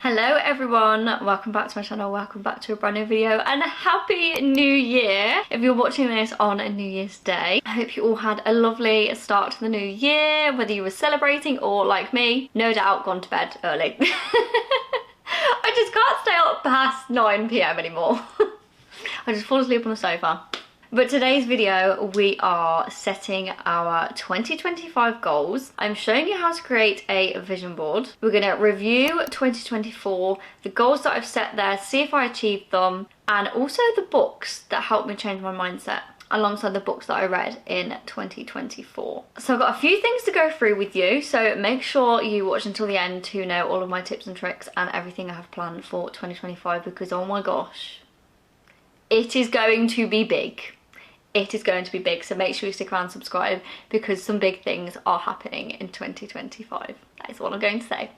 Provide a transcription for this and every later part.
Hello everyone, welcome back to my channel, welcome back to a brand new video and happy new year if you're watching this on a New Year's Day. I hope you all had a lovely start to the new year, whether you were celebrating or like me, no doubt gone to bed early. I just can't stay up past 9 PM anymore. I just fall asleep on the sofa. But today's video, we are setting our 2025 goals. I'm showing you how to create a vision board. We're gonna review 2024, the goals that I've set there, see if I achieved them, and also the books that helped me change my mindset, alongside the books that I read in 2024. So I've got a few things to go through with you, so make sure you watch until the end to know all of my tips and tricks and everything I have planned for 2025, because oh my gosh, it is going to be big. It is going to be big, so make sure you stick around and subscribe because some big things are happening in 2025. That is what I'm going to say.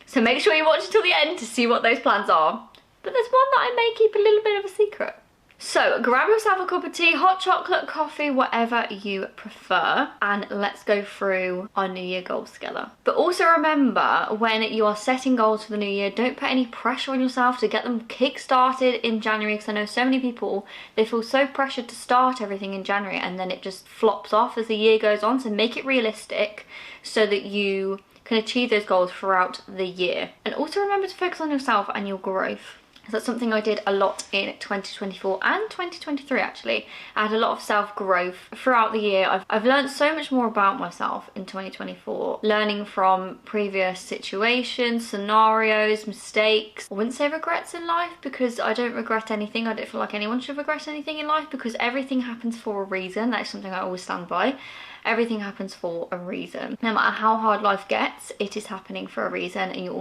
So make sure you watch until the end to see what those plans are. But there's one that I may keep a little bit of a secret. So grab yourself a cup of tea, hot chocolate, coffee, whatever you prefer, and let's go through our New Year goals together. But also remember, when you are setting goals for the new year, don't put any pressure on yourself to get them kick-started in January, because I know so many people, they feel so pressured to start everything in January and then it just flops off as the year goes on. So make it realistic so that you can achieve those goals throughout the year. And also remember to focus on yourself and your growth. So that's something I did a lot in 2024 and 2023 actually. I had a lot of self-growth throughout the year. I've learned so much more about myself in 2024, learning from previous situations, scenarios, mistakes. I wouldn't say regrets in life because I don't regret anything. I don't feel like anyone should regret anything in life because everything happens for a reason. That is something I always stand by. Everything happens for a reason. No matter how hard life gets, it is happening for a reason, and you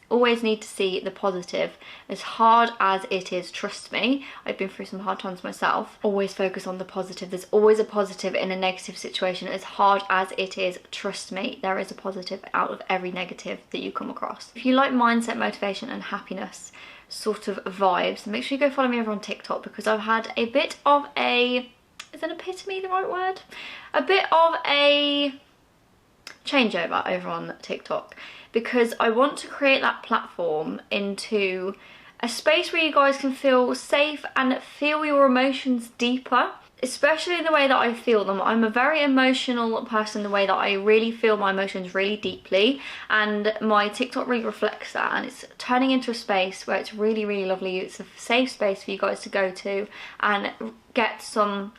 always need to see the positive. As hard as it is, trust me, I've been through some hard times myself. Always focus on the positive. There's always a positive in a negative situation. As hard as it is, trust me, there is a positive out of every negative that you come across. If you like mindset, motivation and happiness sort of vibes, make sure you go follow me over on TikTok, because I've had a bit of a, is an epitome the right word? A bit of a changeover over on TikTok, because I want to create that platform into a space where you guys can feel safe and feel your emotions deeper, especially the way that I feel them. I'm a very emotional person, the way that I really feel my emotions really deeply, and my TikTok really reflects that, and it's turning into a space where it's really, really lovely. It's a safe space for you guys to go to and get some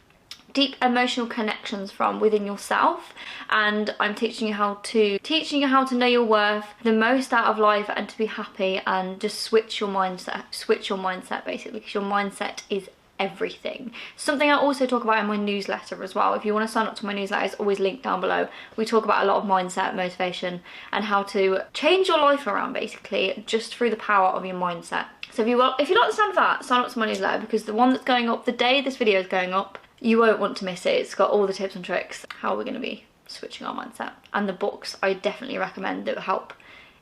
deep emotional connections from within yourself. And I'm teaching you how to know your worth, the most out of life, and to be happy, and just switch your mindset basically, because your mindset is everything. Something I also talk about in my newsletter as well. If you want to sign up to my newsletter, it's always linked down below. We talk about a lot of mindset, motivation, and how to change your life around basically just through the power of your mindset. So if you like the sound of that, sign up to my newsletter, because the one that's going up the day this video is going up, you won't want to miss it. It's got all the tips and tricks, how we're going to be switching our mindset, and the books I definitely recommend that will help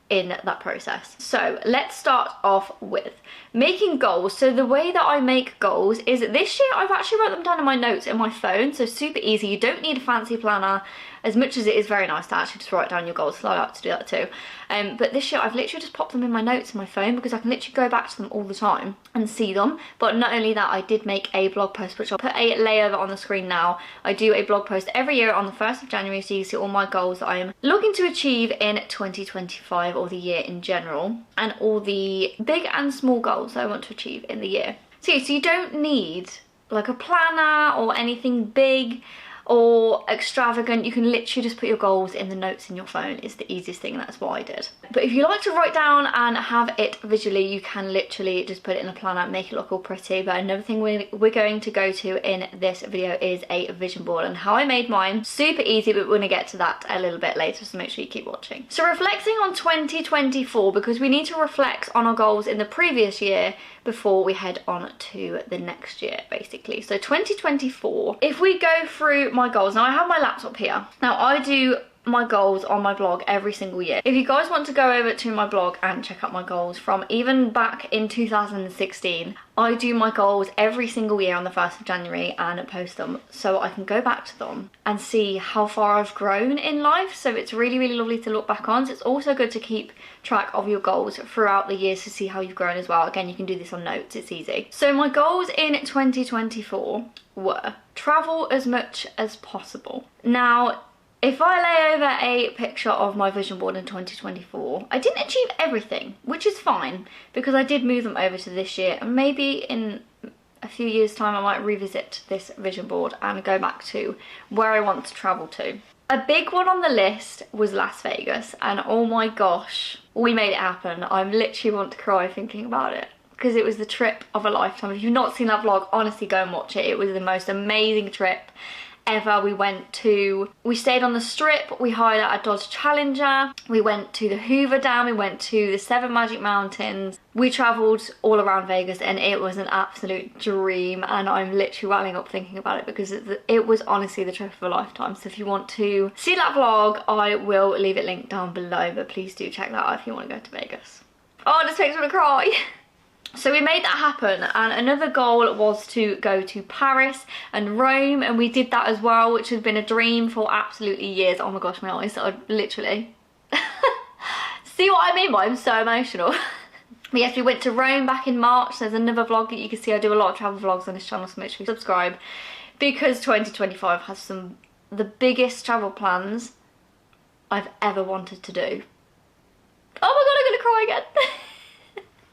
in that process. So let's start off with making goals. So the way that I make goals is this year I've actually wrote them down in my notes in my phone, so super easy. You don't need a fancy planner, as much as it is very nice to actually just write down your goals, so I like to do that too. But this year I've literally just popped them in my notes in my phone, because I can literally go back to them all the time and see them. But not only that, I did make a blog post, which I'll put a layover on the screen now. I do a blog post every year on the 1st of January, so you see all my goals that I am looking to achieve in 2025, or the year in general, and all the big and small goals that I want to achieve in the year. So you don't need like a planner or anything big or extravagant. You can literally just put your goals in the notes in your phone. Is the easiest thing, that's what I did. But if you like to write down and have it visually, you can literally just put it in a planner, make it look all pretty. But another thing we're going to go to in this video is a vision board, and how I made mine. Super easy, but we're going to get to that a little bit later, so make sure you keep watching. So reflecting on 2024, because we need to reflect on our goals in the previous year before we head on to the next year basically. So 2024, if we go through my goals, now I have my laptop here. Now I do my goals on my blog every single year. If you guys want to go over to my blog and check out my goals from even back in 2016, I do my goals every single year on the 1st of January and post them so I can go back to them and see how far I've grown in life. So it's really, really lovely to look back on. So it's also good to keep track of your goals throughout the years to see how you've grown as well. Again, you can do this on notes, it's easy. So my goals in 2024 were travel as much as possible. Now, if I lay over a picture of my vision board in 2024, I didn't achieve everything, which is fine because I did move them over to this year, and maybe in a few years' time I might revisit this vision board and go back to where I want to travel to. A big one on the list was Las Vegas, and oh my gosh, we made it happen. I literally want to cry thinking about it because it was the trip of a lifetime. If you've not seen that vlog, honestly go and watch it. It was the most amazing trip ever. We stayed on the Strip, we hired out a Dodge Challenger, we went to the Hoover Dam, we went to the 7 Magic Mountains. We travelled all around Vegas and it was an absolute dream, and I'm literally welling up thinking about it because it was honestly the trip of a lifetime. So if you want to see that vlog, I will leave it linked down below, but please do check that out if you want to go to Vegas. Oh, this makes me want to cry. So we made that happen, and another goal was to go to Paris and Rome, and we did that as well, which has been a dream for absolutely years. Oh my gosh, my eyes are literally... See what I mean by I'm so emotional. But yes, we went to Rome back in March. There's another vlog that you can see. I do a lot of travel vlogs on this channel, so make sure you subscribe because 2025 has the biggest travel plans I've ever wanted to do. Oh my god, I'm gonna cry again.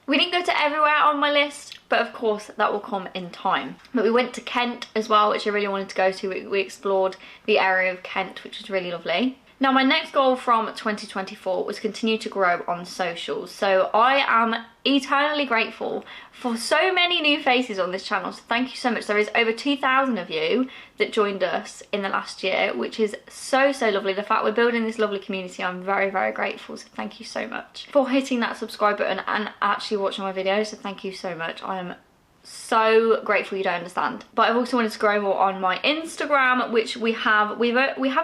We didn't go to everywhere on my list, but of course that will come in time. But we went to Kent as well, which I really wanted to go to. We explored the area of Kent, which was really lovely. Now my next goal from 2024 was continue to grow on socials. So I am eternally grateful for so many new faces on this channel, so thank you so much. There is over 2,000 of you that joined us in the last year, which is so lovely. The fact we're building this lovely community, I'm very grateful, so thank you so much for hitting that subscribe button and actually watching my videos. So thank you so much. I am so grateful, you don't understand. But I've also wanted to grow more on my Instagram, which we haven't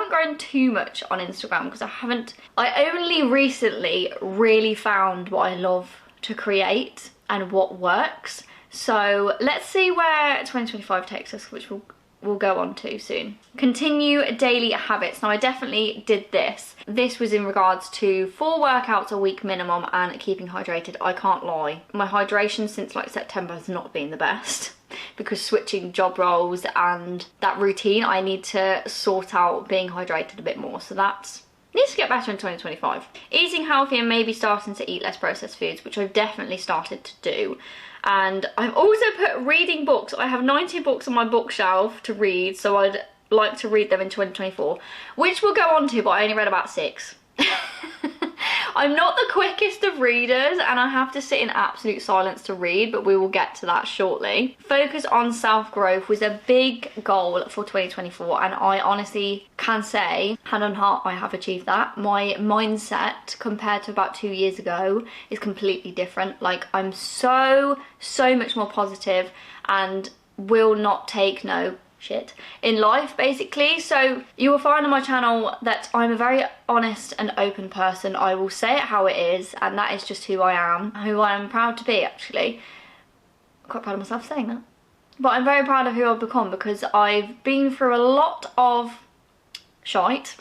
grown too much on Instagram because I only recently really found what I love to create and what works. So let's see where 2025 takes us, which we'll go on to soon. Continue daily habits. Now I definitely did this. This was in regards to 4 workouts a week minimum and keeping hydrated. I can't lie, my hydration since like September has not been the best because switching job roles and that routine, I need to sort out being hydrated a bit more. So that needs to get better in 2025. Eating healthy and maybe starting to eat less processed foods, which I've definitely started to do. And I've also put reading books. I have 90 books on my bookshelf to read, so I'd like to read them in 2024, which we'll go on to, but I only read about 6. I'm not the quickest of readers and I have to sit in absolute silence to read, but we will get to that shortly. Focus on self-growth was a big goal for 2024, and I honestly can say, hand on heart, I have achieved that. My mindset compared to about 2 years ago is completely different. Like, I'm so much more positive and will not take no shit in life, basically. So you will find on my channel that I'm a very honest and open person. I will say it how it is, and that is just who I am, who I am proud to be. Actually, I'm quite proud of myself saying that, but I'm very proud of who I've become because I've been through a lot of shite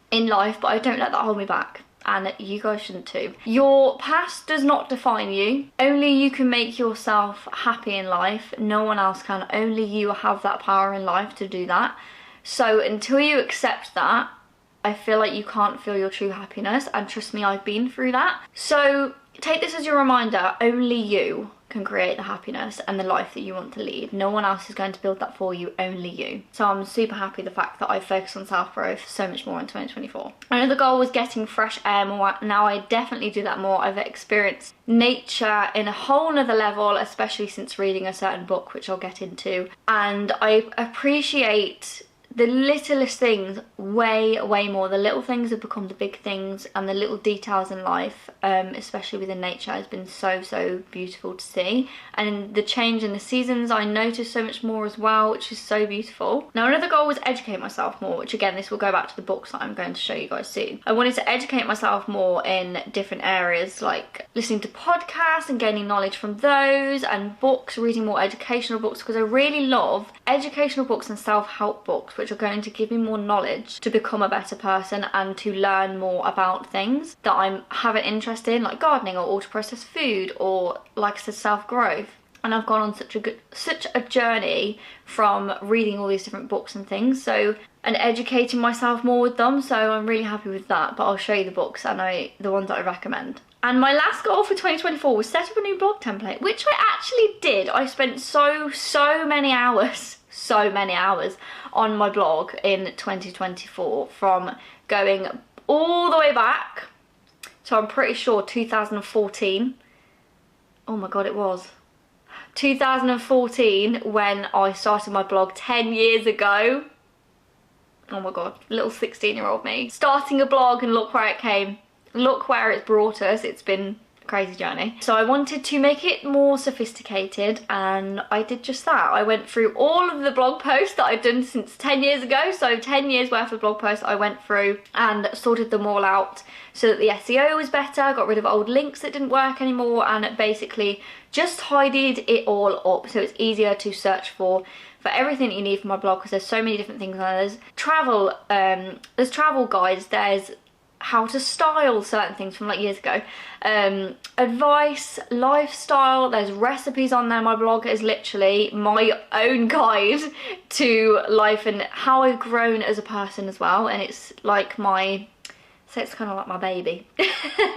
in life, but I don't let that hold me back. And you guys shouldn't too. Your past does not define you. Only you can make yourself happy in life. No one else can. Only you have that power in life to do that. So until you accept that, I feel like you can't feel your true happiness. And trust me, I've been through that. So take this as your reminder. Only you can create the happiness and the life that you want to lead. No one else is going to build that for you, only you. So I'm super happy the fact that I focus on self-growth so much more in 2024. Another goal was getting fresh air more. Now I definitely do that more. I've experienced nature in a whole nother level, especially since reading a certain book, which I'll get into. And I appreciate the littlest things way more. The little things have become the big things, and the little details in life, especially within nature, has been so beautiful to see. And the change in the seasons I noticed so much more as well, which is so beautiful. Now another goal was educate myself more, which again, this will go back to the books that I'm going to show you guys soon. I wanted to educate myself more in different areas, like listening to podcasts and gaining knowledge from those, and books, reading more educational books, because I really love educational books and self-help books, which are going to give me more knowledge to become a better person and to learn more about things that I have an interest in, like gardening or ultra-processed food, or like I said, self-growth. And I've gone on such a journey from reading all these different books and things, so, and educating myself more with them, so I'm really happy with that. But I'll show you the books and the ones that I recommend. And my last goal for 2024 was set up a new blog template, which I actually did. I spent so many hours on my blog in 2024, from going all the way back, so I'm pretty sure 2014. Oh my god, it was 2014 when I started my blog 10 years ago. Oh my god, little 16-year-old me starting a blog, and look where it came. Look where it's brought us. It's been a crazy journey. So I wanted to make it more sophisticated, and I did just that. I went through all of the blog posts that I'd done since 10 years ago. So 10 years worth of blog posts I went through and sorted them all out so that the SEO was better, got rid of old links that didn't work anymore, and basically just tidied it all up so it's easier to search for everything that you need for my blog, because there's so many different things. There's travel guides, there's how to style certain things from like years ago, advice, lifestyle, there's recipes on there. My blog is literally my own guide to life and how I've grown as a person as well, and it's like so it's kind of like my baby,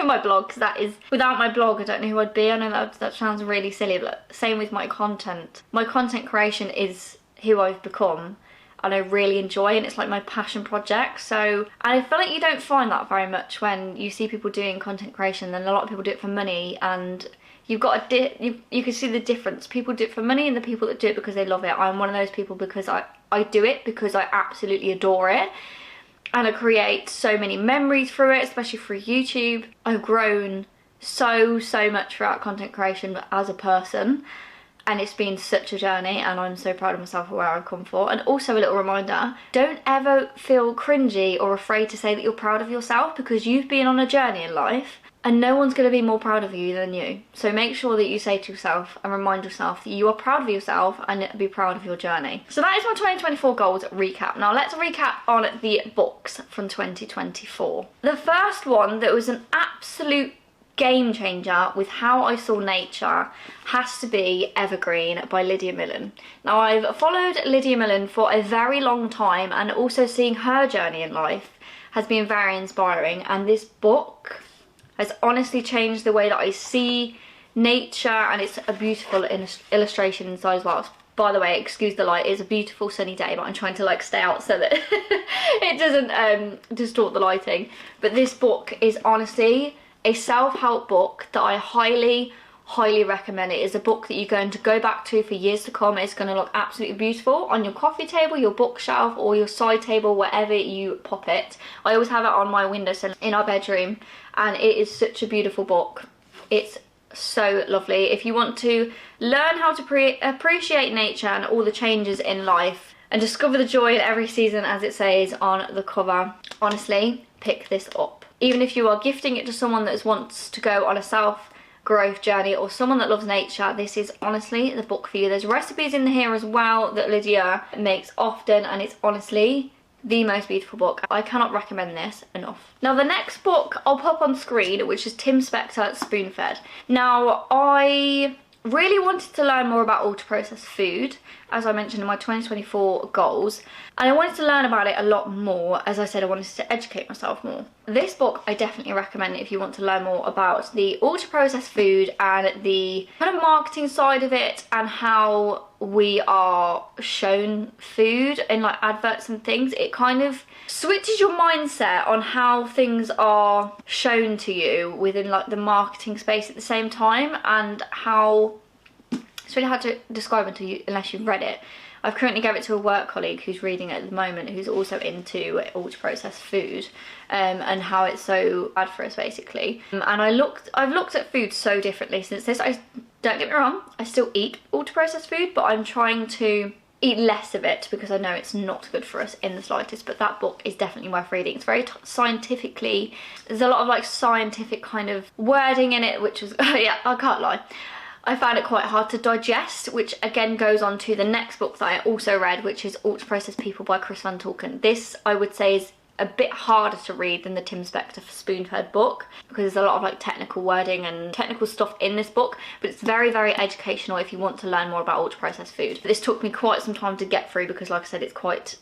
my blog, because that is, without my blog I don't know who I'd be. I know that sounds really silly, but same with my content. My content creation is who I've become, and I really enjoy, and it's like my passion project. So, and I feel like you don't find that very much when you see people doing content creation. Then a lot of people do it for money, and you've got you can see the difference. People do it for money and the people that do it because they love it. I'm one of those people because I do it because I absolutely adore it, and I create so many memories through it, especially through YouTube. I've grown so much throughout content creation as a person, and it's been such a journey, and I'm so proud of myself for where I've come for. And also a little reminder, don't ever feel cringy or afraid to say that you're proud of yourself, because you've been on a journey in life and no one's going to be more proud of you than you. So make sure that you say to yourself and remind yourself that you are proud of yourself and be proud of your journey. So that is my 2024 goals recap. Now let's recap on the books from 2024. The first one that was an absolute game changer with how I saw nature has to be Evergreen by Lydia Millen. Now I've followed Lydia Millen for a very long time, and also seeing her journey in life has been very inspiring, and this book has honestly changed the way that I see nature, and it's a beautiful illustration inside as well. By the way, excuse the light, it's a beautiful sunny day, but I'm trying to like stay out so that it doesn't distort the lighting. But this book is honestly a self-help book that I highly recommend. It is a book that you're going to go back to for years to come. It's going to look absolutely beautiful on your coffee table, your bookshelf, or your side table, wherever you pop it. I always have it on my windowsill in our bedroom, and it is such a beautiful book. It's so lovely. If you want to learn how to appreciate nature and all the changes in life and discover the joy in every season, as it says on the cover, honestly, pick this up. Even if you are gifting it to someone that wants to go on a self-growth journey, or someone that loves nature, this is honestly the book for you. There's recipes in here as well that Lydia makes often, and it's honestly the most beautiful book. I cannot recommend this enough. Now the next book I'll pop on screen, which is Tim Spector's Spoon-Fed. Now I really wanted to learn more about ultra-processed food, as I mentioned in my 2024 goals, and I wanted to learn about it a lot more. As I said, I wanted to educate myself more. This book I definitely recommend if you want to learn more about the ultra-processed food and the kind of marketing side of it, and how we are shown food in like adverts and things. It kind of switches your mindset on how things are shown to you within like the marketing space at the same time, and how it's really hard to describe unless you've read it. I've currently given it to a work colleague who's reading it at the moment, who's also into ultra processed food, and how it's so bad for us basically. And I've looked at food so differently since this. Don't get me wrong, I still eat ultra processed food, but I'm trying to eat less of it because I know it's not good for us in the slightest. But that book is definitely worth reading. It's very scientifically, there's a lot of like scientific kind of wording in it, which is yeah, I can't lie, I found it quite hard to digest, which again goes on to the next book that I also read, which is Ultra Processed People by Chris Van Tolken. This I would say is a bit harder to read than the Tim Spector Spoon-Fed book, because there's a lot of like technical wording and technical stuff in this book, but it's very, very educational if you want to learn more about ultra processed food. But this took me quite some time to get through because, like I said, it's quite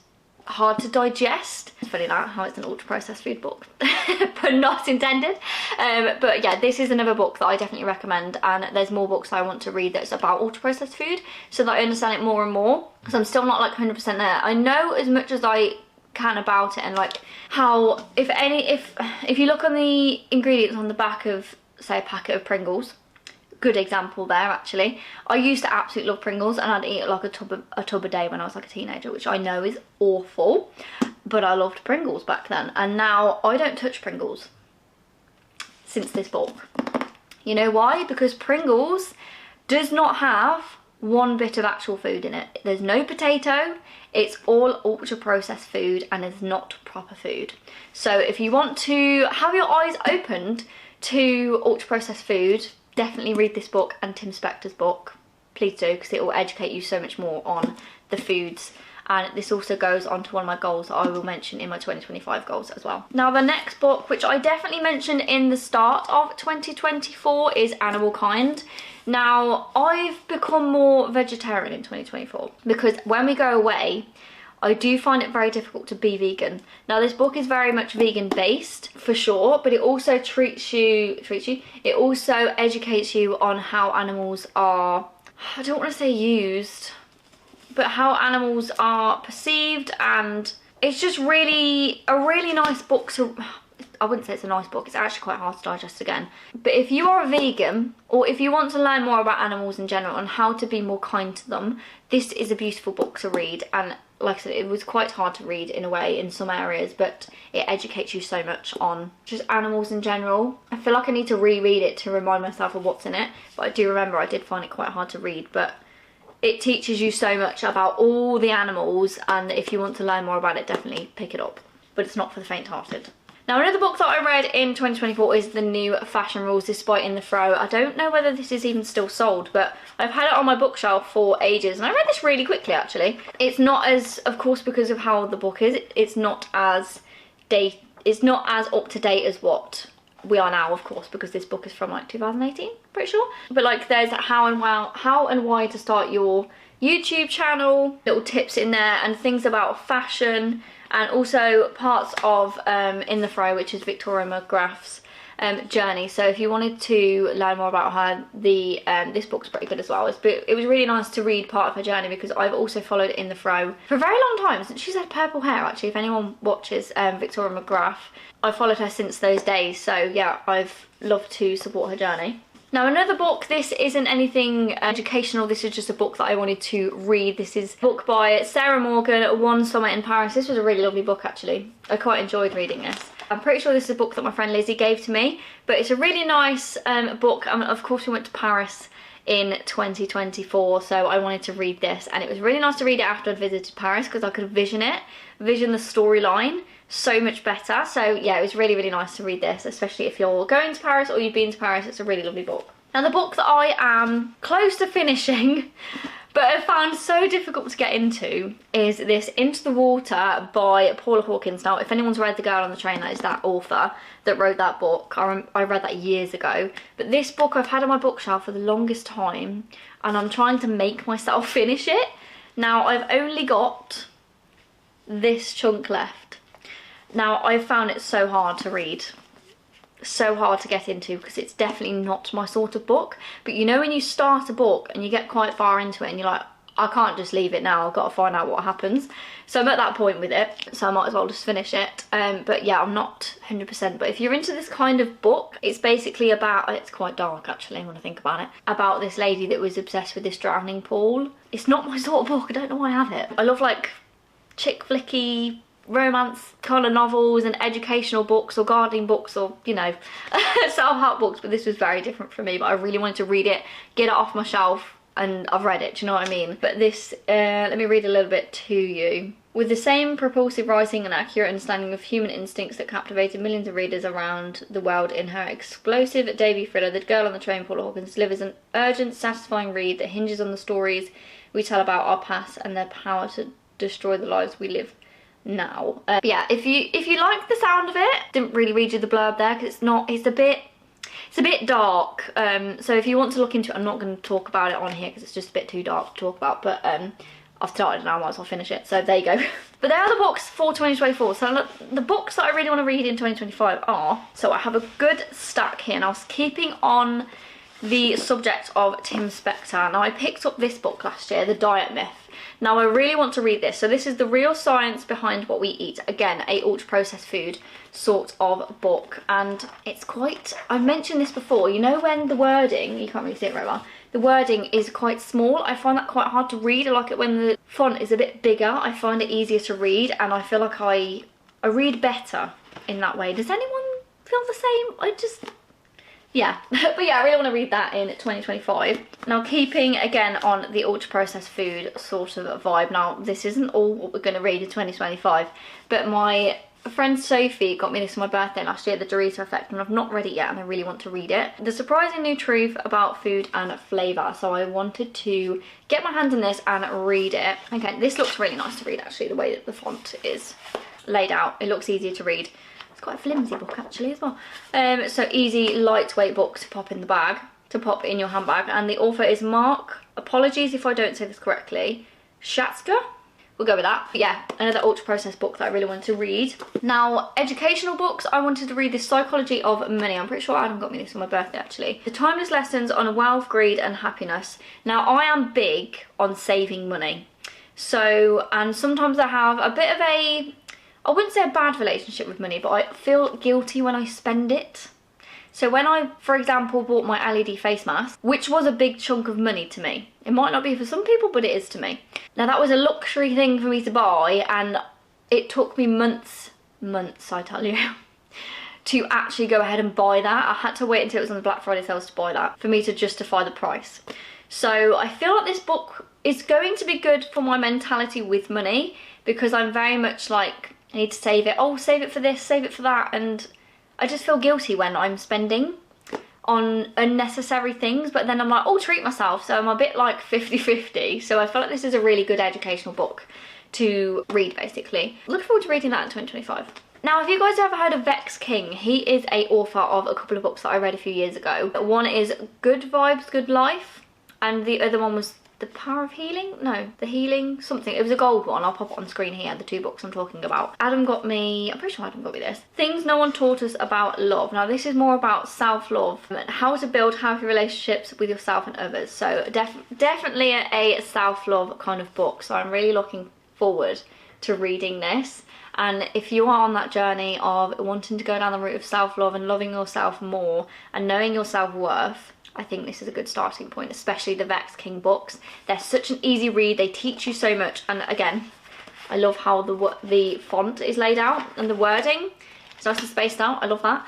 hard to digest. It's funny that how it's an ultra processed food book, but not intended. But yeah, this is another book that I definitely recommend, and there's more books I want to read that's about ultra processed food so that I understand it more and more, because I'm still not like 100% there. I know as much as I can about it, and like how if you look on the ingredients on the back of, say, a packet of Pringles, good example there actually. I used to absolutely love Pringles, and I'd eat like a tub a day when I was like a teenager, which I know is awful, but I loved Pringles back then. And now I don't touch Pringles since this book. You know why? Because Pringles does not have one bit of actual food in it. There's no potato. It's all ultra processed food, and it's not proper food. So if you want to have your eyes opened to ultra processed food, definitely read this book and Tim Spector's book. Please do, because it will educate you so much more on the foods. And this also goes on to one of my goals that I will mention in my 2025 goals as well. Now the next book, which I definitely mentioned in the start of 2024, is Animal Kind. Now I've become more vegetarian in 2024 because when we go away, I do find it very difficult to be vegan. Now this book is very much vegan based for sure, but it also it also educates you on how animals are, I don't want to say used, but how animals are perceived, and it's just really a really nice book to, I wouldn't say it's a nice book, it's actually quite hard to digest again. But if you are a vegan, or if you want to learn more about animals in general and how to be more kind to them, this is a beautiful book to read. And like I said, it was quite hard to read in a way in some areas, but it educates you so much on just animals in general. I feel like I need to reread it to remind myself of what's in it, but I do remember I did find it quite hard to read. But it teaches you so much about all the animals, and if you want to learn more about it, definitely pick it up. But it's not for the faint-hearted. Now another book that I read in 2024 is The New Fashion Rules, Despite in the Fro. I don't know whether this is even still sold, but I've had it on my bookshelf for ages, and I read this really quickly actually. It's not as, of course, because of how old the book is, it's not as up to date as what we are now, of course, because this book is from like 2018, pretty sure. But like there's how and why to start your YouTube channel, little tips in there, and things about fashion, and also parts of In the Fro, which is Victoria McGrath's journey. So if you wanted to learn more about her, this book's pretty good as well. It was really nice to read part of her journey, because I've also followed In the Fro for a very long time. She's had purple hair actually, if anyone watches Victoria McGrath. I followed her since those days, so yeah, I've loved to support her journey. Now another book, this isn't anything educational, this is just a book that I wanted to read. This is a book by Sarah Morgan, One Summer in Paris. This was a really lovely book actually. I quite enjoyed reading this. I'm pretty sure this is a book that my friend Lizzie gave to me, but it's a really nice book. Of course we went to Paris in 2024, so I wanted to read this, and it was really nice to read it after I'd visited Paris, because I could vision the storyline so much better. So yeah, it was really, really nice to read this, especially if you're going to Paris or you've been to Paris. It's a really lovely book. Now the book that I am close to finishing but I found so difficult to get into is this Into the Water by Paula Hawkins. Now if anyone's read The Girl on the Train, that is that author that wrote that book. I read that years ago, but this book I've had on my bookshelf for the longest time, and I'm trying to make myself finish it. Now I've only got this chunk left. Now I've found it so hard to read, so hard to get into, because it's definitely not my sort of book. But you know when you start a book and you get quite far into it and you're like, I can't just leave it now. I've got to find out what happens. So I'm at that point with it, so I might as well just finish it. But yeah, I'm not 100%. But if you're into this kind of book, it's basically about, it's quite dark actually when I think about it, about this lady that was obsessed with this drowning pool. It's not my sort of book. I don't know why I have it. I love like chick flicky romance kind of novels and educational books or gardening books or, you know, self-help books, but this was very different for me. But I really wanted to read it, get it off my shelf, and I've read it, do you know what I mean? But this, let me read a little bit to you. With the same propulsive writing and accurate understanding of human instincts that captivated millions of readers around the world in her explosive debut thriller, The Girl on the Train, Paula Hawkins delivers an urgent, satisfying read that hinges on the stories we tell about our past and their power to destroy the lives we live now. But yeah, if you like the sound of it, didn't really read you the blurb there because it's a bit dark. So if you want to look into it, I'm not going to talk about it on here because it's just a bit too dark to talk about, but I've started now, I might as well finish it, so there you go. But they are the books for 2024. So look, the books that I really want to read in 2025 are, so I have a good stack here, and I was keeping on the subject of Tim Spector. Now I picked up this book last year, The Diet Myth. Now I really want to read this. So this is the real science behind what we eat. Again, a ultra processed food sort of book, and it's quite, I've mentioned this before, you know when the wording, you can't really see it very well, the wording is quite small. I find that quite hard to read. I like it when the font is a bit bigger. I find it easier to read, and I feel like I read better in that way. Does anyone feel the same? Yeah. But yeah, I really want to read that in 2025. Now, keeping again on the ultra processed food sort of vibe. Now, this isn't all what we're going to read in 2025, but my friend Sophie got me this for my birthday last year, The Dorito Effect, and I've not read it yet, and I really want to read it. The surprising new truth about food and flavour. So I wanted to get my hands on this and read it. Okay, this looks really nice to read actually, the way that the font is laid out. It looks easier to read. It's quite a flimsy book actually as well. So easy, lightweight book to pop in the bag, to pop in your handbag. And the author is Mark, apologies if I don't say this correctly, Schatzker? We'll go with that. But yeah, another ultra processed book that I really wanted to read. Now, educational books, I wanted to read The Psychology of Money. I'm pretty sure Adam got me this for my birthday actually. The Timeless Lessons on Wealth, Greed and Happiness. Now, I am big on saving money. So, and sometimes I have a bit of a, I wouldn't say a bad relationship with money, but I feel guilty when I spend it. So when I, for example, bought my LED face mask, which was a big chunk of money to me. It might not be for some people, but it is to me. Now that was a luxury thing for me to buy, and it took me months, I tell you, to actually go ahead and buy that. I had to wait until it was on the Black Friday sales to buy that for me to justify the price. So I feel like this book is going to be good for my mentality with money, because I'm very much like, I need to save it. Oh, save it for this, save it for that. And I just feel guilty when I'm spending on unnecessary things, but then I'm like, oh, treat myself. So I'm a bit like 50-50. So I feel like this is a really good educational book to read, basically. Looking forward to reading that in 2025. Now, have you guys ever heard of Vex King? He is a author of a couple of books that I read a few years ago. One is Good Vibes, Good Life, and the other one was The Power of Healing? No, The Healing something. It was a gold one. I'll pop it on screen here, the two books I'm talking about. Adam got me, I'm pretty sure Adam got me this. Things No One Taught Us About Love. Now this is more about self-love and how to build healthy relationships with yourself and others. So definitely a self-love kind of book. So I'm really looking forward to reading this. And if you are on that journey of wanting to go down the route of self-love and loving yourself more and knowing your self-worth, I think this is a good starting point, especially the Vex King books. They're such an easy read, they teach you so much, and again, I love how the font is laid out and the wording. It's nice and spaced out, I love that.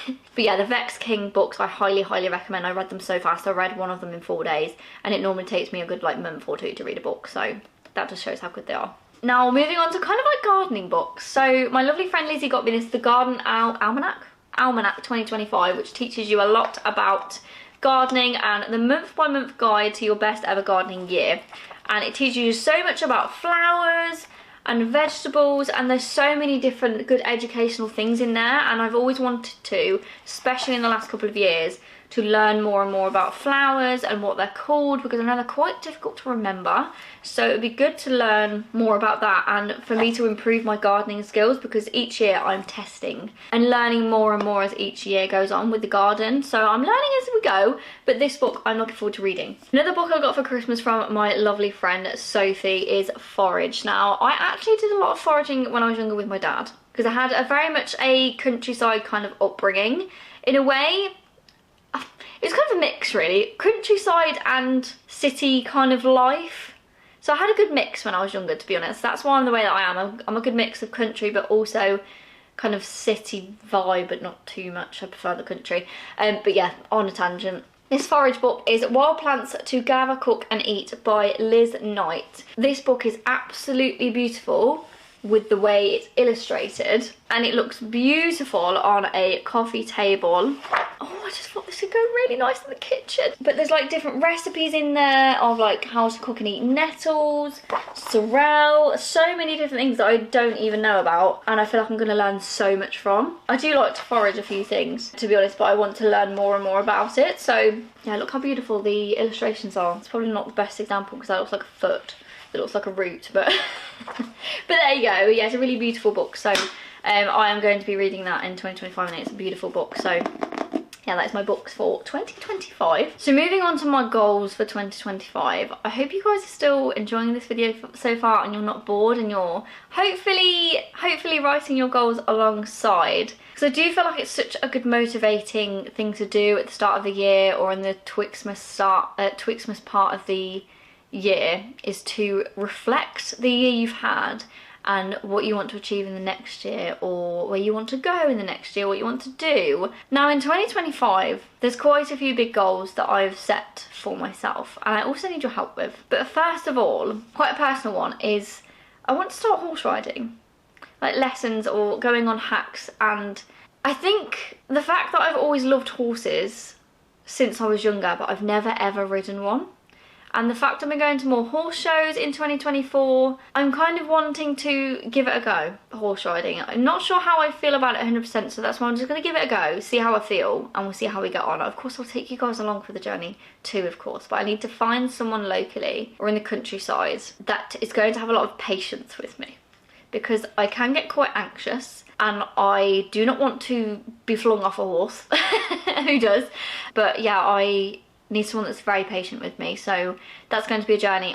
But yeah, the Vex King books I highly, highly recommend. I read them so fast, I read one of them in 4 days, and it normally takes me a good like month or two to read a book, so that just shows how good they are. Now moving on to kind of like gardening books. So my lovely friend Lizzie got me this, The Garden Almanac 2025, which teaches you a lot about gardening and the month-by-month guide to your best ever gardening year. And it teaches you so much about flowers and vegetables, and there's so many different good educational things in there, and I've always wanted to, especially in the last couple of years, to learn more and more about flowers and what they're called, because I know they're quite difficult to remember. So it would be good to learn more about that, and for me to improve my gardening skills, because each year I'm testing and learning more and more as each year goes on with the garden. So I'm learning as we go, but this book I'm looking forward to reading. Another book I got for Christmas from my lovely friend Sophie is Forage. Now, I actually did a lot of foraging when I was younger with my dad, because I had a very much a countryside kind of upbringing. In a way, it's kind of a mix really, countryside and city kind of life. So I had a good mix when I was younger, to be honest. That's why I'm the way that I am. I'm a good mix of country, but also kind of city vibe, but not too much. I prefer the country. But yeah, on a tangent. This forage book is Wild Plants to Gather, Cook and Eat by Liz Knight. This book is absolutely beautiful with the way it's illustrated, and it looks beautiful on a coffee table. Oh, I just thought this would go really nice in the kitchen. But there's like different recipes in there of like how to cook and eat nettles, sorrel, so many different things that I don't even know about, and I feel like I'm going to learn so much from. I do like to forage a few things, to be honest, but I want to learn more and more about it. So yeah, look how beautiful the illustrations are. It's probably not the best example because that looks like a foot. It looks like a root, but but there you go. Yeah, it's a really beautiful book. So I am going to be reading that in 2025, and it's a beautiful book. So yeah, that's my books for 2025. So moving on to my goals for 2025. I hope you guys are still enjoying this video so far, and you're not bored, and you're hopefully writing your goals alongside. Because I do feel like it's such a good motivating thing to do at the start of the year, or in the Twixmas part of the year, is to reflect the year you've had and what you want to achieve in the next year, or where you want to go in the next year, what you want to do. Now in 2025, there's quite a few big goals that I've set for myself, and I also need your help with. But first of all, quite a personal one, is I want to start horse riding, like lessons or going on hacks. And I think the fact that I've always loved horses since I was younger, but I've never ever ridden one, and the fact I've been going to more horse shows in 2024, I'm kind of wanting to give it a go, horse riding. I'm not sure how I feel about it 100%, so that's why I'm just going to give it a go, see how I feel, and we'll see how we get on. Of course, I'll take you guys along for the journey too, of course, but I need to find someone locally or in the countryside that is going to have a lot of patience with me, because I can get quite anxious, and I do not want to be flung off a horse. Who does? But yeah, I need someone that's very patient with me. So that's going to be a journey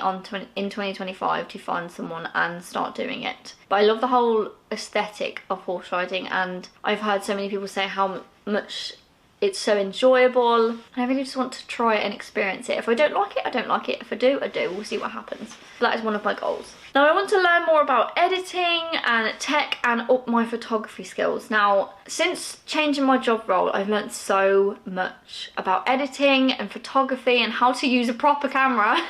in 2025 to find someone and start doing it. But I love the whole aesthetic of horse riding, and I've heard so many people say how much it's so enjoyable, and I really just want to try it and experience it. If I don't like it, I don't like it. If I do, I do. We'll see what happens. But that is one of my goals. Now I want to learn more about editing and tech and up my photography skills. Now, since changing my job role, I've learned so much about editing and photography and how to use a proper camera.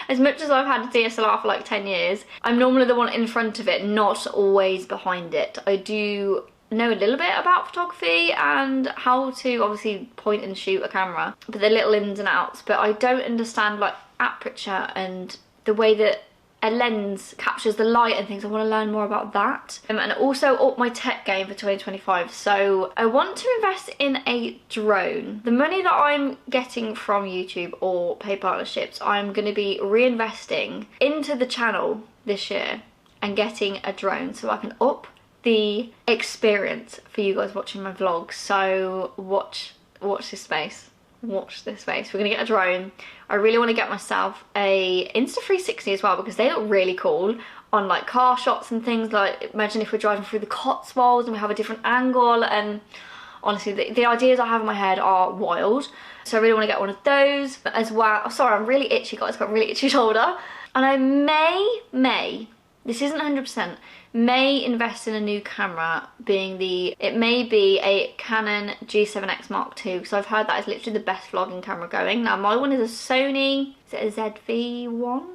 As much as I've had a DSLR for like 10 years, I'm normally the one in front of it, not always behind it. I do know a little bit about photography and how to obviously point and shoot a camera, but the little ins and outs. But I don't understand like aperture and the way that a lens captures the light and things. I want to learn more about that, and also up my tech game for 2025. So I want to invest in a drone. The money that I'm getting from YouTube or paid partnerships, I'm going to be reinvesting into the channel this year and getting a drone so I can up the experience for you guys watching my vlogs. So watch this space. Watch this space. We're gonna get a drone. I really want to get myself a Insta360 as well, because they look really cool on like car shots and things. Like imagine if we're driving through the Cotswolds and we have a different angle, and honestly the ideas I have in my head are wild. So I really want to get one of those as well. Oh, sorry, I'm really itchy guys, got a really itchy shoulder. And I may, this isn't 100%, may invest in a new camera, it may be a Canon G7X Mark II, because I've heard that is literally the best vlogging camera going. Now my one is a Sony, is it a ZV-1?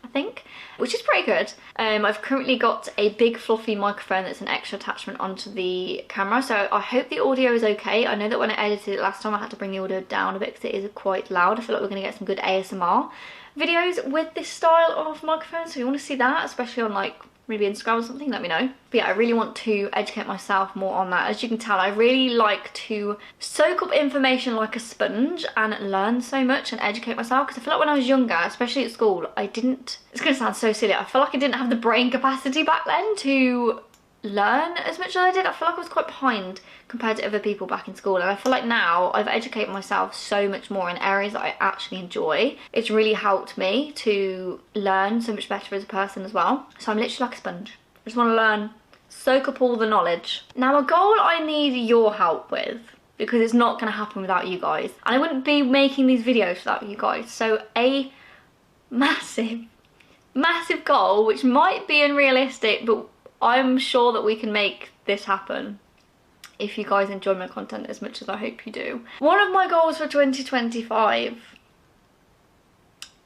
I think, which is pretty good. I've currently got a big fluffy microphone that's an extra attachment onto the camera, so I hope the audio is okay. I know that when I edited it last time I had to bring the audio down a bit because it is quite loud. I feel like we're going to get some good ASMR videos with this style of microphone, so if you want to see that, especially on like maybe Instagram or something, let me know. But yeah, I really want to educate myself more on that. As you can tell, I really like to soak up information like a sponge and learn so much and educate myself, because I feel like when I was younger, especially at school, I didn't, it's gonna sound so silly, I feel like I didn't have the brain capacity back then to learn as much as I did. I feel like I was quite behind compared to other people back in school, and I feel like now I've educated myself so much more in areas that I actually enjoy. It's really helped me to learn so much better as a person as well. So I'm literally like a sponge. I just want to learn, soak up all the knowledge. Now, a goal I need your help with, because it's not going to happen without you guys, and I wouldn't be making these videos without you guys. So a massive goal, which might be unrealistic, but I'm sure that we can make this happen if you guys enjoy my content as much as I hope you do. One of my goals for 2025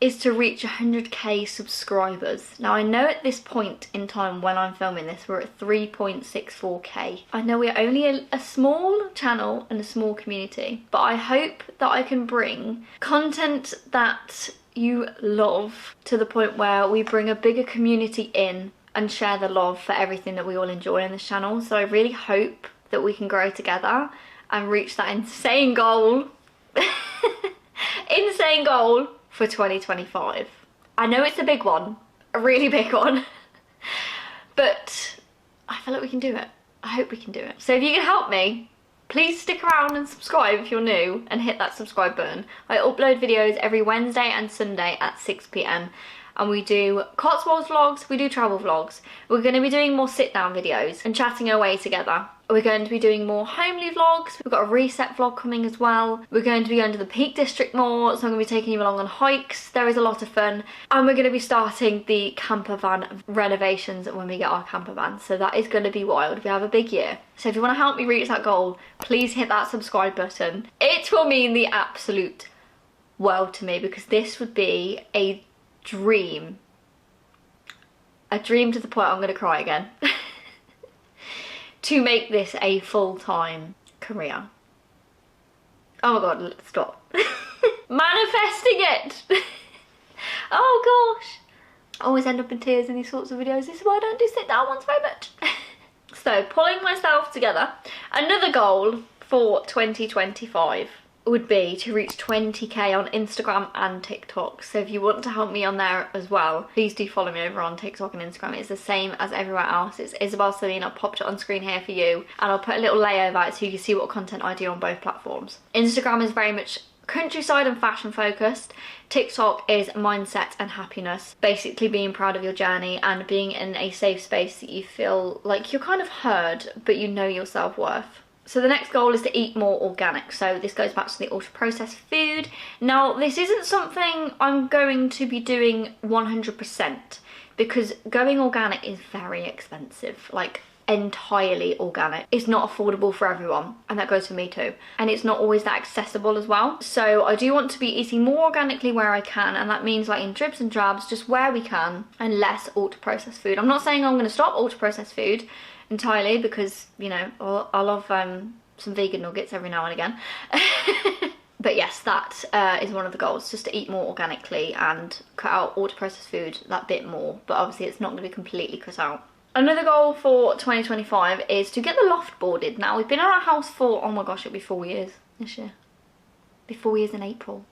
is to reach 100k subscribers. Now, I know at this point in time when I'm filming this, we're at 3.64k. I know we're only a small channel and a small community, but I hope that I can bring content that you love to the point where we bring a bigger community in and share the love for everything that we all enjoy on this channel. So I really hope that we can grow together and reach that insane goal insane goal for 2025. I know it's a big one, a really big one, but I feel like we can do it. I hope we can do it. So if you can help me, please stick around and subscribe if you're new, and hit that subscribe button. I upload videos every Wednesday and Sunday at 6 p.m. and we do Cotswolds vlogs, we do travel vlogs. We're going to be doing more sit-down videos and chatting away together. We're going to be doing more homely vlogs. We've got a reset vlog coming as well. We're going to be going to the Peak District more, so I'm going to be taking you along on hikes. There is a lot of fun. And we're going to be starting the camper van renovations when we get our camper van. So that is going to be wild. We have a big year. So if you want to help me reach that goal, please hit that subscribe button. It will mean the absolute world to me, because this would be a dream to the point I'm gonna cry again to make this a full-time career. Oh my god, stop. Manifesting it. Oh gosh, I always end up in tears in these sorts of videos. This is why I don't do sit down ones very much. So, pulling myself together, another goal for 2025 would be to reach 20k on Instagram and TikTok. So if you want to help me on there as well, please do follow me over on TikTok and Instagram. It's the same as everywhere else. It's Isobelceline. I'll pop it on screen here for you, and I'll put a little layover out so you can see what content I do on both platforms. Instagram is very much countryside and fashion focused. TikTok is mindset and happiness, basically being proud of your journey and being in a safe space that you feel like you're kind of heard, but you know your self-worth. So the next goal is to eat more organic. So this goes back to the ultra-processed food. Now, this isn't something I'm going to be doing 100%, because going organic is very expensive. Like, entirely organic. It's not affordable for everyone, and that goes for me too. And it's not always that accessible as well. So I do want to be eating more organically where I can, and that means like in dribs and drabs, just where we can, and less ultra-processed food. I'm not saying I'm going to stop ultra-processed food entirely, because, you know, I love some vegan nuggets every now and again. But yes, that is one of the goals, just to eat more organically and cut out ultra-processed food that bit more. But obviously it's not going to be completely cut out. Another goal for 2025 is to get the loft boarded. Now, we've been in our house for, oh my gosh, it'll be 4 years this year. It'll be 4 years in April.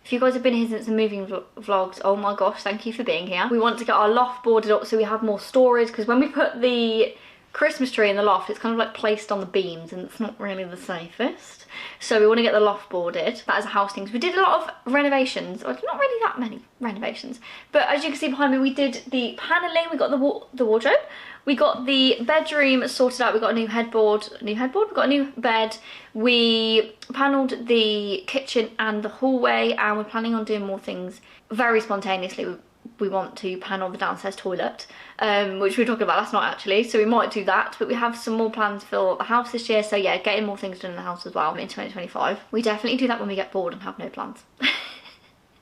If you guys have been here since the moving vlogs, oh my gosh, thank you for being here. We want to get our loft boarded up so we have more storage, because when we put the Christmas tree in the loft, it's kind of like placed on the beams and it's not really the safest. So we want to get the loft boarded. That is a house thing. So we did a lot of renovations, or not really that many renovations, but as you can see behind me, we did the paneling, we got the wardrobe, we got the bedroom sorted out, we got a new headboard, we got a new bed, we panelled the kitchen and the hallway, and we're planning on doing more things very spontaneously. We want to panel the downstairs toilet, which we were talking about last night actually, so we might do that, but we have some more plans for the house this year. So yeah, getting more things done in the house as well in 2025. We definitely do that when we get bored and have no plans.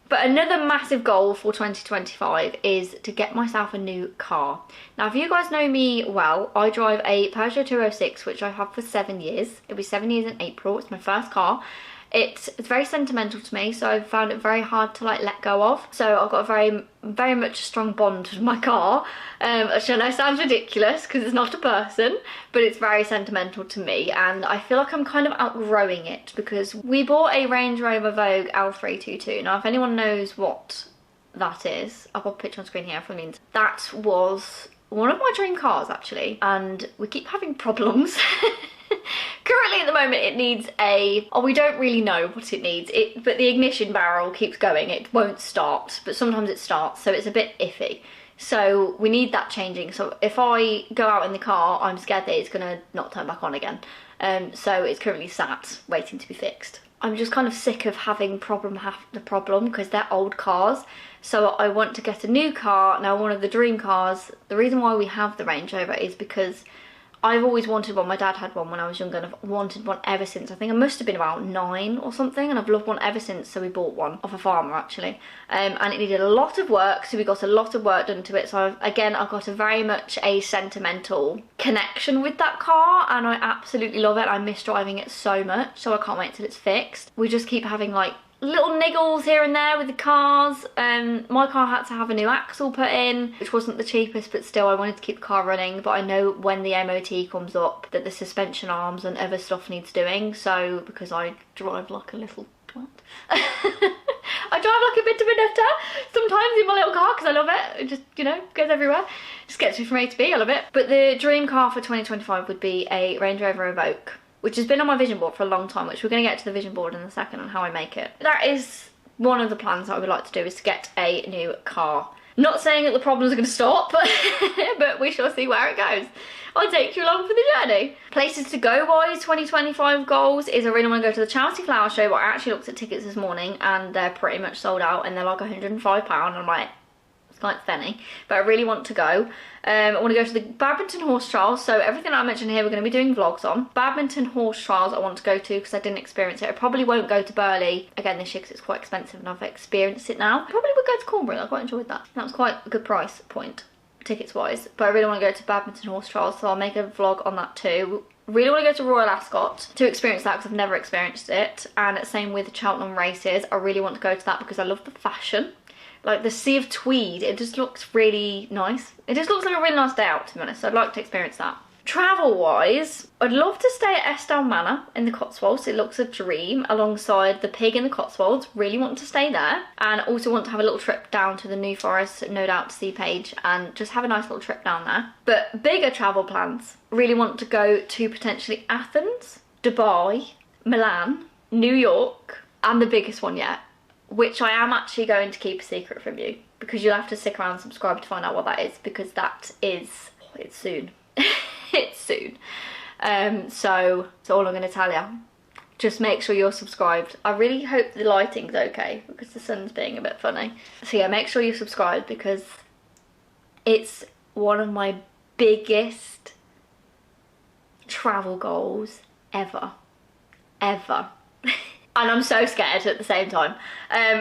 But another massive goal for 2025 is to get myself a new car. Now, if you guys know me well, I drive a Peugeot 206, which I've had for 7 years. It'll be 7 years in April. It's my first car. It's very sentimental to me, so I've found it very hard to like let go of. So I've got a very much a strong bond with my car, which I know sounds ridiculous because it's not a person, but it's very sentimental to me, and I feel like I'm kind of outgrowing it because we bought a Range Rover Vogue L322. Now if anyone knows what that is, I'll put a picture on screen here for the means. That was one of my dream cars actually, and we keep having problems. Currently at the moment it needs we don't really know what it needs, but the ignition barrel keeps going, it won't start, but sometimes it starts, so it's a bit iffy. So we need that changing, so if I go out in the car I'm scared that it's gonna not turn back on again. So it's currently sat waiting to be fixed. I'm just kind of sick of having the problem because they're old cars, so I want to get a new car. Now one of the dream cars, the reason why we have the Range Rover is because I've always wanted one. My dad had one when I was younger and I've wanted one ever since. I think I must have been about 9 or something, and I've loved one ever since, so we bought one off a farmer actually. And it needed a lot of work, so we got a lot of work done to it. So I've got a very much a sentimental connection with that car, and I absolutely love it. I miss driving it so much, so I can't wait till it's fixed. We just keep having like little niggles here and there with the cars. My car had to have a new axle put in, which wasn't the cheapest, but still I wanted to keep the car running. But I know when the MOT comes up that the suspension arms and other stuff needs doing, so because I drive like a little twat. I drive like a bit of a nutter sometimes in my little car because I love it. It just, you know, goes everywhere. Just gets me from A to B, I love it. But the dream car for 2025 would be a Range Rover Evoque, which has been on my vision board for a long time, which we're going to get to the vision board in a second and how I make it. That is one of the plans that I would like to do, is to get a new car. Not saying that the problems are going to stop, but we shall see where it goes. I'll take you along for the journey. Places to go wise, 2025 goals is I really want to go to the Charity Flower Show, but I actually looked at tickets this morning and they're pretty much sold out, and they're like £105, and I'm like, it's quite funny, but I really want to go. I want to go to the badminton horse trials, so everything I mentioned here we're going to be doing vlogs on. Badminton horse trials I want to go to because I didn't experience it. I probably won't go to Burley again this year because it's quite expensive and I've experienced it now. I probably would go to Cornbury, I quite enjoyed that. That was quite a good price point, tickets wise, but I really want to go to badminton horse trials, so I'll make a vlog on that too. Really want to go to Royal Ascot to experience that because I've never experienced it, and same with Cheltenham races. I really want to go to that because I love the fashion. Like the sea of tweed, it just looks really nice. It just looks like a really nice day out, to be honest. So I'd like to experience that. Travel wise, I'd love to stay at Estill Manor in the Cotswolds. It looks a dream, alongside the pig in the Cotswolds. Really want to stay there, and also want to have a little trip down to the New Forest, no doubt, to see Paige, and just have a nice little trip down there. But bigger travel plans, really want to go to potentially Athens, Dubai, Milan, New York, and the biggest one yet, which I am actually going to keep a secret from you, because you'll have to stick around and subscribe to find out what that is, because that is, it's soon. It's soon. So that's all I'm going to tell you. Just make sure you're subscribed. I really hope the lighting's okay because the sun's being a bit funny. So yeah, make sure you're subscribed because it's one of my biggest travel goals ever. Ever. And I'm so scared at the same time.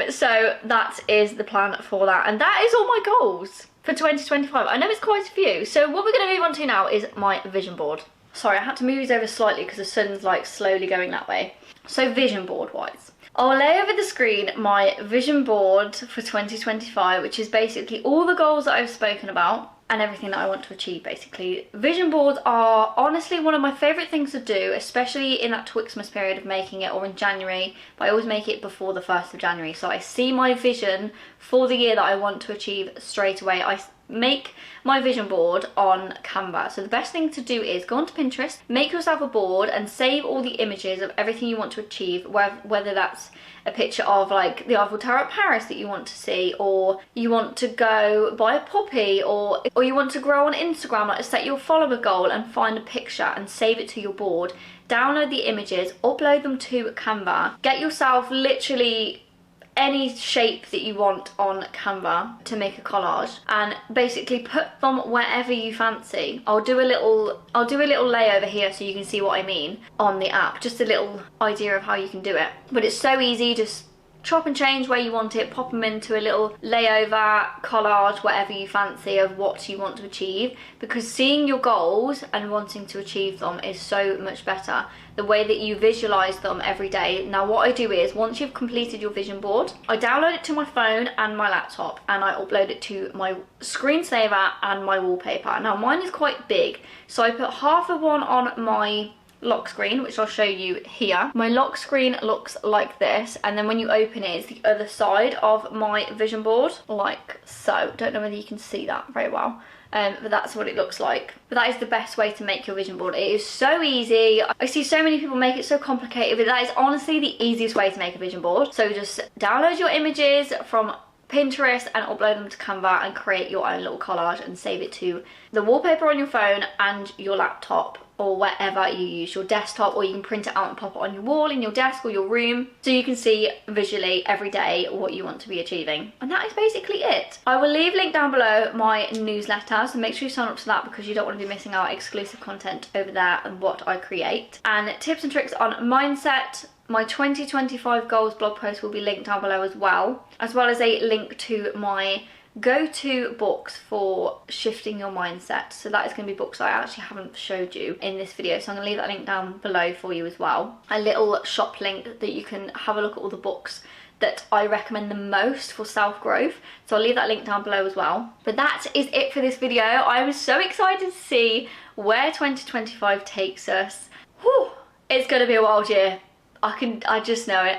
So that is the plan for that. And that is all my goals for 2025. I know it's quite a few. So what we're going to move on to now is my vision board. Sorry, I had to move these over slightly because the sun's like slowly going that way. So vision board wise, I'll lay over the screen my vision board for 2025, which is basically all the goals that I've spoken about and everything that I want to achieve basically. Vision boards are honestly one of my favourite things to do, especially in that Twixmas period of making it, or in January, but I always make it before the 1st of January. So I see my vision for the year that I want to achieve straight away. I make my vision board on Canva. So the best thing to do is go onto Pinterest, make yourself a board and save all the images of everything you want to achieve, whether that's a picture of like the Eiffel Tower at Paris that you want to see, or you want to go buy a puppy, or you want to grow on Instagram, like set your follower goal and find a picture and save it to your board. Download the images, upload them to Canva, get yourself literally any shape that you want on Canva to make a collage, and basically put them wherever you fancy. I'll do a little layover here so you can see what I mean on the app, just a little idea of how you can do it. But it's so easy, just chop and change where you want it, pop them into a little layover, collage, whatever you fancy of what you want to achieve, because seeing your goals and wanting to achieve them is so much better. The way that you visualize them every day. Now what I do is, once you've completed your vision board, I download it to my phone and my laptop, and I upload it to my screensaver and my wallpaper. Now mine is quite big, so I put half of one on my lock screen, which I'll show you here. My lock screen looks like this, and then when you open it, it's the other side of my vision board, like so. Don't know whether you can see that very well. But that's what it looks like. But that is the best way to make your vision board. It is so easy. I see so many people make it so complicated, but that is honestly the easiest way to make a vision board. So just download your images from Pinterest and upload them to Canva and create your own little collage and save it to the wallpaper on your phone and your laptop, or wherever you use, your desktop, or you can print it out and pop it on your wall in your desk or your room, so you can see visually every day what you want to be achieving. And that is basically it. I will leave a link down below my newsletter, so make sure you sign up to that, because you don't want to be missing out exclusive content over there and what I create. And tips and tricks on mindset. My 2025 goals blog post will be linked down below as well as a link to my go-to books for shifting your mindset. So that is going to be books I actually haven't showed you in this video, so I'm going to leave that link down below for you as well. A little shop link that you can have a look at all the books that I recommend the most for self-growth, so I'll leave that link down below as well. But that is it for this video. I'm so excited to see where 2025 takes us. Whew, it's going to be a wild year. I just know it.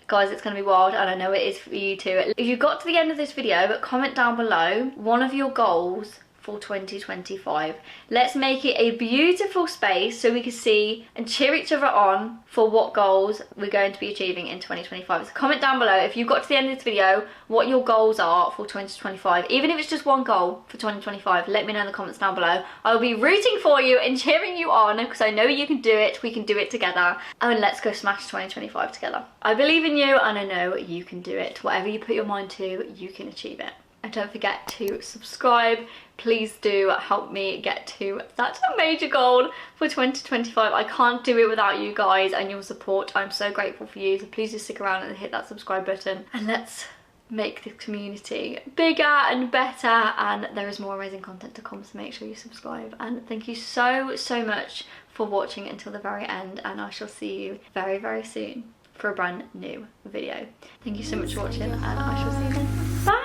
Guys, it's going to be wild, and I know it is for you too. If you got to the end of this video, but comment down below one of your goals for 2025. Let's make it a beautiful space so we can see and cheer each other on for what goals we're going to be achieving in 2025. So comment down below if you got to the end of this video what your goals are for 2025. Even if it's just one goal for 2025, let me know in the comments down below. I'll be rooting for you and cheering you on, because I know you can do it. We can do it together, and let's go smash 2025 together. I believe in you, and I know you can do it. Whatever you put your mind to, you can achieve it. And don't forget to subscribe. Please do help me get to that major goal for 2025. I can't do it without you guys and your support. I'm so grateful for you. So please just stick around and hit that subscribe button. And let's make this community bigger and better. And there is more amazing content to come, so make sure you subscribe. And thank you so, so much for watching until the very end. And I shall see you very, very soon for a brand new video. Thank you so much for watching, and I shall see you then. Bye!